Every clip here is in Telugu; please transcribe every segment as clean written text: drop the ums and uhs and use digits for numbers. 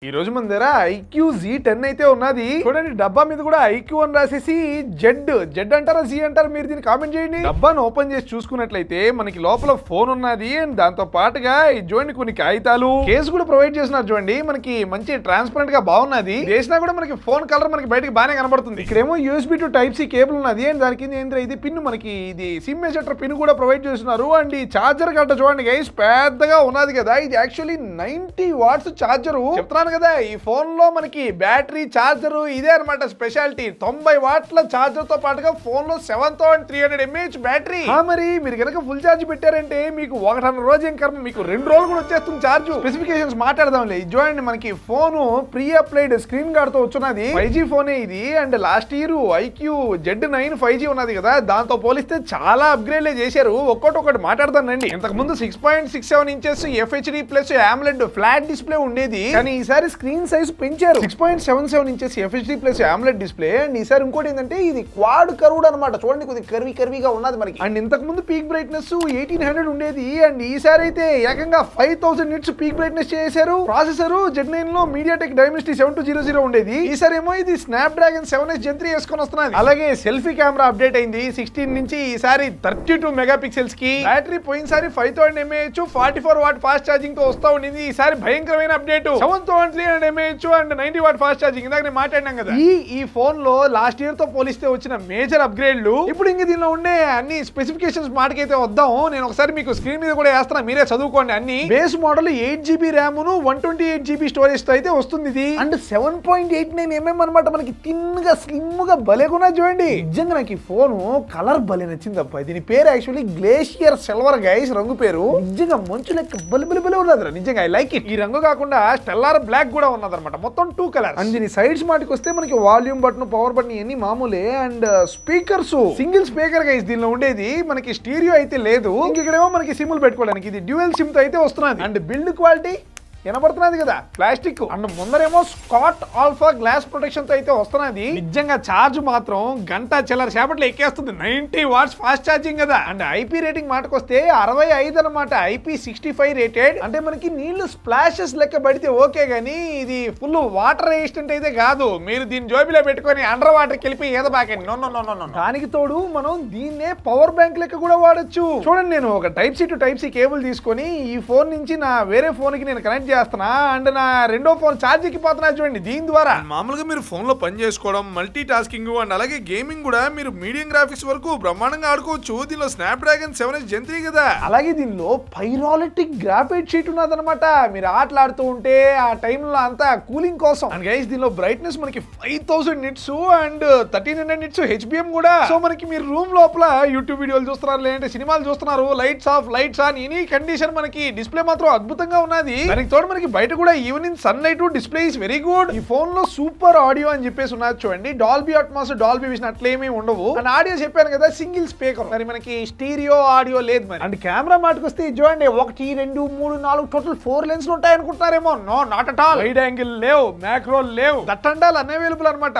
ఈ రోజు మన దగ్గర ఐక్యూ Z10 అయితే ఉన్నది. చూడండి డబ్బా మీద కూడా ఐక్యూ అని రాసేసి జెడ్ అంటారా జీ అంటారా మీరు దీన్ని కామెంట్ చేయండి. డబ్బాను ఓపెన్ చేసి చూసుకున్నట్లయితే మనకి లోపల ఫోన్ ఉన్నది అండ్ దాంతో పాటుగా చూడండి కొన్ని కాగితాలు కేసు కూడా ప్రొవైడ్ చేస్తున్నారు. చూడండి మనకి మంచి ట్రాన్స్పరెంట్ గా బాగున్నది. చేసినా కూడా మనకి ఫోన్ కలర్ మనకి బయటకి బాగానే కనబడుతుంది. ఇక్కడేమో USB to Type C cable ఉన్నది అండ్ దాని కింద ఏంటంటే ఇది పిన్ మనకి ఇది సిమ్ ఎజెక్టర్ పిన్ కూడా ప్రొవైడ్ చేస్తున్నారు. అండ్ ఈ చార్జర్ గట్ట చూడండి గైస్ పెద్దగా ఉన్నది కదా. ఇది యాక్చువల్లీ 90 వాట్స్ చార్జర్ చెప్తున్నాను కదా. ఈ ఫోన్ లో మనకి బ్యాటరీ చార్జర్ ఇదే అనమాట స్పెషాలిటీ. 90 వాట్ల చార్జర్ తో పాటుగా ఫోన్ లో 7300 mAh బ్యాటరీ. మరి మీరు కనుక ఫుల్ చార్జ్ పెట్టారంటే మీకు 1.5 రోజు ఏం కర్మ, మీకు 2 రోజులు కూడా వచ్చేస్తుంది చార్జ్. స్పెసిఫికేషన్స్ మాట్లాడదాంలే. చూడండి మనకి phone pre applied screen guard తో వచ్చున్నది. 5G ఫోనే ఇది. And last year IQ Z9 5G ఉన్నది కదా, దాంతో పోలిస్తే చాలా అప్గ్రేడ్ చేశారు. ఒక్కొక్కటి మాట్లాడతానండి. ఇంతకు ముందు 6.67 inches FHD plus AMOLED flat display ఉండేది, కానీ ఈసారి స్క్రీన్ సైజ్ పెంచారు. 6.77 inches FHD plus AMOLED display. And ఈసారి ఇంకోటి ఏంటంటే ఇది క్వాడ్ కర్వ్డ్ అనమాట. చూడండి కొద్దిగా కర్వీగా ఉన్నది మనకి. అండ్ ఇంతకు ముందు పీక్ బ్రైట్నెస్ 1800 ఉండేది. అండ్ ఈసారి అయితే ఏకంగా 5000 నిట్స్ పీక్ బ్రైట్నెస్ చేశారు. ప్రాసెసర్ Z9 లో MediaTek Dimensity 7200 ఉండేది. ఈసారి ఏమో ఇది Snapdragon 7S Gen 3 వేసుకొని వస్తున్నది. అలాగే సెల్ఫీ కెమెరా అప్డేట్ అయింది 16 నుంచి ఈసారి 32 మెగాపిక్సెల్స్ కి. బ్యాటరీ పోయినసారి 5000 mAh 44 వాట్ ఫాస్ట్ ఛార్జింగ్ తో వస్తా ఉండింది. ఈసారి భయంకరమైన update 7300 mAh and 90 watt fast charging. ఇందాక నేను మాట్లాడినాం కదా. ఈ ఫోన్ లో లాస్ట్ ఇయర్ తో పోలిస్తే వచ్చిన మేజర్ అప్గ్రేడ్లు. ఇప్పుడు ఇంక దీనిలో ఉండే అన్ని స్పెసిఫికేషన్స్ మాటకైతే వద్దాం. నేను ఒకసారి మీకు స్క్రీన్ మీద కూడా వేస్తున్నా, మీరే చదువుకోండి. అన్ని బేస్ మోడల్ 8GB ర్యామ్ ను 128GB స్టోరేజ్ తో అయితే వస్తుంది ఇది. అండ్ 7.89 mm అనమాట. మనకి తిన్నగా స్లిమ్ గా భలేకున్నా చూడండి. నిజంగా నాకు ఈ ఫోన్ కలర్ భలే నచ్చింది అబ్బా. దీని పేరు యాక్చువల్లీ గ్లేషియర్ సిల్వర్ గైస్. రంగు పేరు నిజంగా మంచు లెక్క బలి ఉన్నది. నిజంగా ఐ లైక్ ఇట్. ఈ రంగు కాకుండా స్టెల్లార్ బ్లాక్ కూడా ఉన్నదన్నమాట. మొత్తం 2 కలర్స్. అండ్ దీని సైడ్స్ మాటికి వస్తే మనకి వాల్యూమ్ బటన్, పవర్ బటన్ ఇవన్నీ మామూలే. And speakers single speaker guys దీనిలో ఉండేది. మనకి స్టీరియో అయితే లేదు. ఇక్కడేమో మనకి సిమ్లు పెట్టుకోవడానికి ఇది డ్యూయల్ సిమ్ తో అయితే వస్తున్నది. అండ్ బిల్డ్ క్వాలిటీ వినబడుతున్నది కదా, ప్లాస్టిక్. అండ్ ముందరేమో స్కాట్ ఆల్ఫా గ్లాస్ ప్రొటెక్షన్ తో అయితే వస్తున్నది. నిజంగా చార్జ్ మాత్రం గంట చిల్లర సేపట్లో ఎక్కేస్తుంది. 90 వాట్స్ ఫాస్ట్ ఛార్జింగ్ కదా. అండ్ ఐపీ రేటింగ్ మాటకు వస్తే 65 అనమాట. IP65 rated. అంటే మనకి నీళ్లు స్ప్లాషెస్ లెక్క పడితే ఓకే గానీ ఇది ఫుల్ వాటర్ రెసిస్టెంట్ అయితే కాదు. మీరు దీన్ని జోబిలో పెట్టుకొని అండర్ వాటర్ కెలిపి ఏదో బాకండి. నో. దానికి తోడు మనం దీన్నే పవర్ బ్యాంక్ లెక్క కూడా వాడచ్చు. చూడండి నేను ఒక Type C to Type C cable తీసుకొని ఈ ఫోన్ నుంచి నా వేరే ఫోన్ కి నేను కనెక్ట్ చేస్తున్నా. అండ్ నా రెండో ఫోన్ ఛార్జ్ ఎక్కిపోతున్నా చూడండి దీని ద్వారా. మామూలుగా మీరు ఫోన్ లో పని చేసుకోవడం, మల్టీ టాస్కింగ్ అండ్ అలాగే గేమింగ్ కూడా మీరు మీడియం గ్రాఫిక్స్ వరకు బ్రహ్మాండంగా ఆడుకోవచ్చు. దీనిలో Snapdragon 7S Gen 3 కదా. అలాగే దీనిలో పైరాలిటిక్ గ్రాఫైట్ షీట్ ఉన్నదన్నమాట. మీరు ఆటలాడుతూ ఉంటే ఆ టైంలో అంతా కూలింగ్ కోసం. అండ్ గైస్ దీనిలో బ్రైట్నెస్ మనకి 5000 నిట్స్ అండ్ 1300 నిట్స్ HBM కూడా. సో మనకి మీరు రూమ్ లోపల యూట్యూబ్ వీడియోలు చూస్తున్నారు, లేదంటే సినిమాలు చూస్తున్నారు, lights off lights on any condition మనకి డిస్ప్లే మాత్రం అద్భుతంగా ఉన్నది. దానికి తోడు మనకి బయట కూడా evening sunlight display is very good. ఈ ఫోన్ లో సూపర్ ఆడియో అని చెప్పేసి ఉన్నది చూడండి. డాల్బీ అట్మాస్, డాల్బీ విజన్ అట్లేమీ ఉండవు. అండ్ ఆడియో చెప్పాను కదా సింగిల్ స్పీకర్. మరి మనకి స్టీరియో ఆడియో లేదు మరి. అండ్ కెమెరా మాటకు వస్తే చూడండి 1 2 3 4 టోటల్ 4 లెన్స్ ఉంటాయి అనుకుంటున్నారేమో. No, not at all. Wide angle లేవు, మ్యాక్రో లేవు, దట్టండాలు అన్అవైలబుల్ అనమాట.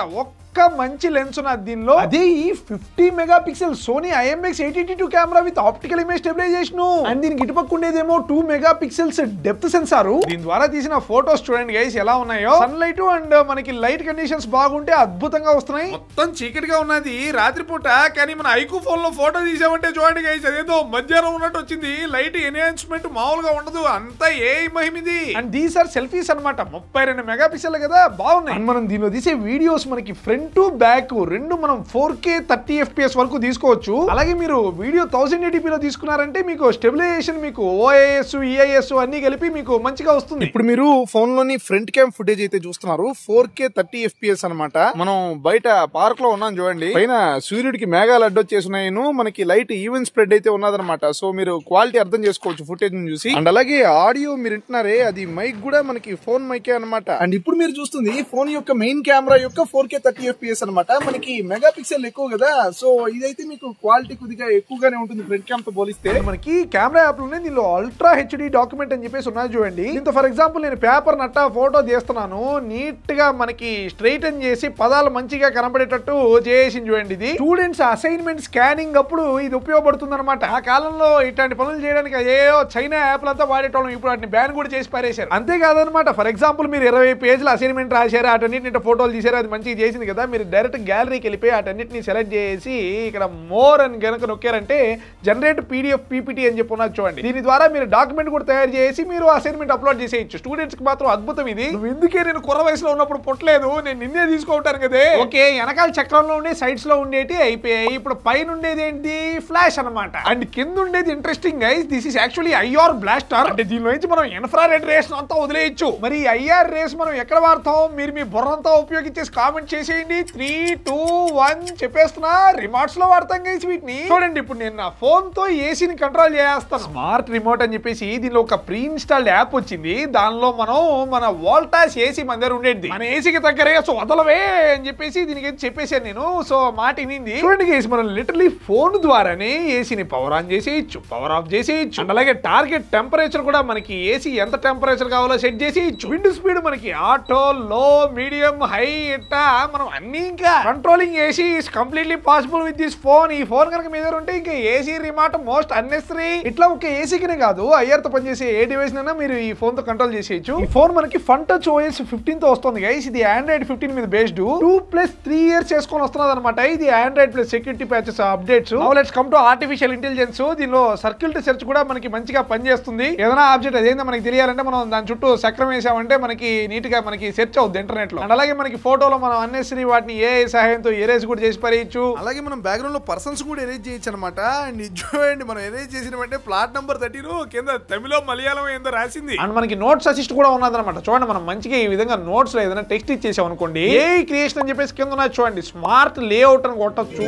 మంచి లెన్స్ ఉన్నది దీనిలో. అదే ఈ 50 megapixel Sony IMX882 camera with optical image stabilisation. And దీనికి ఇటుపక్క ఉండేదేమో 2 మెగాపిక్సెల్స్ డెప్త్ సెన్సార్. దీని ద్వారా తీసిన ఫోటోస్ చూడండి గైస్ ఎలా ఉన్నాయో. సన్ లైట్ అండ్ మనకి లైట్ కండిషన్స్ బాగుంటే అద్భుతంగా వస్తున్నాయి. మొత్తం చీకటిగా ఉన్నది రాత్రిపూట, కానీ మన ఐక్యూ ఫోన్ లో ఫోటో తీసామంటే చూడండి గైస్ అదేదో మధ్యాహ్నం ఉన్నట్టు వచ్చింది. లైట్ ఎన్హాన్స్మెంట్ మామూలుగా ఉండదు, అంతా ఏ మహిమిది. అండ్ దీస్ ఆర్ సెల్ఫీస్ అనమాట. 32 మెగాపిక్సెల్ కదా, బాగున్నాయి. మనం దీనిలో తీసే వీడియోస్ మనకి ఫ్రంట్ టు బ్యాక్ రెండు మనం 4K 30 FPS వరకు తీసుకోవచ్చు. అలాగే మీరు వీడియో 1080p లో తీసుకున్నారంటే మీకు స్టెబిలైజేషన్, మీకు OIS, EIS అన్ని కలిపి మీకు మంచిగా వస్తుంది. ఇప్పుడు మీరు ఫోన్ లోని ఫ్రంట్ క్యామ్ ఫుటేజ్ అయితే చూస్తున్నారు. 4K 30 FPS అనమాట. మనం బయట పార్క్ లో ఉన్నాం చూడండి. పైన సూర్యుడికి మేఘాలు అడ్డొచ్చేసినాయను. మనకి లైట్ ఈవెన్ స్ప్రెడ్ అయితే ఉన్నదనమాట. సో మీరు క్వాలిటీ అర్థం చేసుకోవచ్చు ఫుటేజ్ ని చూసి. అండ్ అలాగే ఆడియో మీరు వింటున్నారే, అది మైక్ కూడా మనకి ఫోన్ మైకే అనమాట. అండ్ ఇప్పుడు మీరు చూస్తుంది ఫోన్ యొక్క మెయిన్ కెమెరా యొక్క 4K 30 60 fps అన్నమాట. మనకి మెగా పిక్సెల్ ఎక్కువ కదా, సో ఇదైతే మీకు క్వాలిటీ కొద్దిగా ఎక్కువగానే ఉంటుంది ఫ్రంట్ క్యామ్ తో పోలిస్తే. మనకి కెమెరా యాప్ లోనే దీనిలో అల్ట్రా హెచ్డి డాక్యుమెంట్ అని చెప్పేసి ఉన్నది చూడండి. దీంతో ఫర్ ఎగ్జాంపుల్ నేను పేపర్ నట్ట ఫోటో తీస్తున్నాను, నీట్ గా మనకి స్ట్రైటన్ చేసి పదాలు మంచిగా కనబడేటట్టు చేసి చూడండి. ఇది స్టూడెంట్స్ అసైన్మెంట్ స్కానింగ్ అప్పుడు ఇది ఉపయోగపడుతుంది అనమాట. ఆ కాలంలో ఇట్లాంటి పనులు చేయడానికి ఏదో చైనా యాప్లు అంతా వాడేటోళ్ళం, ఇప్పుడు వాటిని బ్యాన్ కూడా చేసి పారేశారు. అంతేకాదనమాట, ఫర్ ఎగ్జాంపుల్ మీరు 20 పేజీల అసైన్మెంట్ రాశారు, అటన్నిటిని ఫోటోలు తీసారు, అది మంచిగా చేసింది కదా, మీరు డైరెక్ట్ గ్యాలరీకి వెళ్ళిపోయి అటన్నిటిని సెలెక్ట్ చేసి ఇక్కడ మోర్ అని కనుక నొక్కారంటే జనరేట్ పీడిఎఫ్ పీపీటీ అని చెప్పి ఉన్నది చూడండి. దీని ద్వారా మీరు డాక్యుమెంట్ కూడా తయారు చేసి మీరు అసైన్మెంట్ అప్లోడ్ చేసేయచ్చు. స్టూడెంట్స్ కి మాత్రం అద్భుతం ఇది. నువ్వు ఎందుకే నేను కుర్ర వయసులో ఉన్నప్పుడు పుట్టలేదు, నేను నిన్నే తీసుకుంటాను కదే. ఓకే, వెనకాల చక్రంలో ఉండే సైడ్స్ లో ఉండేటి అయిపోయాయి, ఇప్పుడు పైన ఉండేది ఏంటి, ఫ్లాష్ అనమాట. అండ్ కింద ఉండేది interesting guys, this is actually IR blaster. అంటే దీనిలో నుంచి మనం ఇన్ఫ్రారెడ్ రేస్ అంతా వదిలేయచ్చు. మరి ఐఆర్ రేస్ మనం ఎక్కడ వాడతాం, మీరు మీ బుర్రంతా ఉపయోగించేసి కామెంట్ చేసేయండి. 3, 2, 1 చెప్పేస్తున్నా, రిమోట్స్ లో వాడతాం గైస్ వీటిని. చూడండి, ఇప్పుడు నేను నా ఫోన్ తో ఏసీని కంట్రోల్ చేస్తాను. స్మార్ట్ రిమోట్ అని చెప్పేసి దీనిలో ఒక ప్రీ ఇన్స్టాల్డ్ యాప్ వచ్చింది. దానిలో మనం మన వోల్టాస్ ఏసీ మన దగ్గర ఉండేది, మన ఏసీకి దగ్గరగా సో వదలవే అని చెప్పేసి దీనికి చెప్పేసాను నేను. సో మాట వినింది. చూడండి గైస్, మనం లిటరలీ ఫోన్ ద్వారానే ఏసీని పవర్ ఆన్ చేసేయచ్చు, పవర్ ఆఫ్ చేసేయచ్చు. అండ్ అలాగే టార్గెట్ టెంపరేచర్ కూడా మనకి ఏసీ ఎంత టెంపరేచర్ కావాలో సెట్ చేసేయచ్చు. విండ్ స్పీడ్ మనకి ఆటో, లో, మీడియం, హై ఇట్టా మనం అన్ని ఇంకా controlling AC is completely possible with this phone. ఈ ఫోన్ కనుక మీ దగ్గర ఉంటే ఇంకా ఏసీ రిమోట్ మోస్ట్ అన్నెసరీ. ఇట్లా ఒక ఏసీకినే కాదు, ఐఆర్ తో పనిచేసే ఏ డివైస్ నైనా మీరు ఈ ఫోన్ తో కంట్రోల్ చేసేయచ్చు. ఈ ఫోన్ మనకి ఫన్ టచ్ ఓఎస్ 15 తో వస్తుంది గైస్. ఇది ఆండ్రాయిడ్ 15 మీద బేస్డ్ 2+3 ఇయర్స్ చేసుకొని వస్తున్నది అనమాట. ఇది Android plus security patches updates. Now let's come to artificial intelligence. దీనిలో సర్కిల్ టు సెర్చ్ కూడా మనకి మంచిగా పనిచేస్తుంది. ఏదైనా ఆబ్జెక్ట్ అదేందో మనకి తెలియాలంటే మనం దాని చుట్టూ చక్రం వేసామంటే మనకి నీట్ గా మనకి సెర్చ్ అవుద్ది ఇంటర్నెట్ లో. అండ్ అలాగే మనకి ఫోటోలో మనం అన్నెసరీ వాటిని ఏఐ సహాయంతో ఎరేజ్ కూడా చేసి పారేయచ్చు. అలాగే మనం బ్యాక్గ్రౌండ్ లో పర్సన్స్ కూడా ఎరేజ్ చేయొచ్చు అనమాట. అండ్ చూడండి, మనం ఎరేజ్ చేసినట్టే ప్లాట్ నెంబర్ 13 కింద తమిళ మలయాళం ఏందో రాసింది. అండ్ మనకి నోట్స్ అసిస్ట్ కూడా ఉన్నదన్నమాట. చూడండి, మనం మంచిగా ఈ విధంగా నోట్స్ లో ఏదైనా టెక్స్ట్ ఇచ్చేసాం అనుకోండి, ఏఐ క్రియేషన్ అని చెప్పేసి కింద ఉన్నది చూడండి, స్మార్ట్ లేఅవుట్ అని కొట్టచ్చు.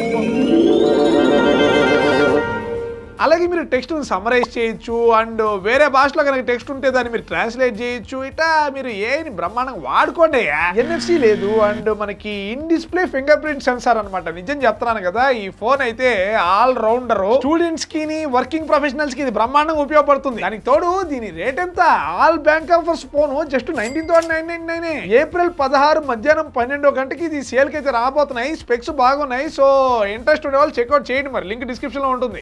అలాగే మీరు టెక్స్ట్ సమ్మరైజ్ చేయొచ్చు. అండ్ వేరే భాషలో కనుక టెక్స్ట్ ఉంటే దాన్ని మీరు ట్రాన్స్లేట్ చేయొచ్చు. ఇట్లా మీరు ఏఐని బ్రహ్మాండంగా వాడుకోండి. ఎన్ఎఫ్సి లేదు, అండ్ మనకి in display finger print censor అనమాట. నిజం చెప్తున్నాను కదా, ఈ ఫోన్ అయితే ఆల్ రౌండర్. స్టూడెంట్స్ కి, వర్కింగ్ ప్రొఫెషనల్స్ కి ఇది బ్రహ్మాండంగా ఉపయోగపడుతుంది. దానికి తోడు దీని రేట్ ఎంత, all bank offers phone just 19,999. April 16 మధ్యాహ్నం 12 గంటకి ఇది సేల్ కి అయితే రాబోతున్నాయి. స్పెక్స్ బాగున్నాయి. సో ఇంట్రెస్ట్ ఉండే వాళ్ళు చెక్అౌట్ చేయండి. మరి లింక్ డిస్క్రిప్షన్ లో ఉంటుంది.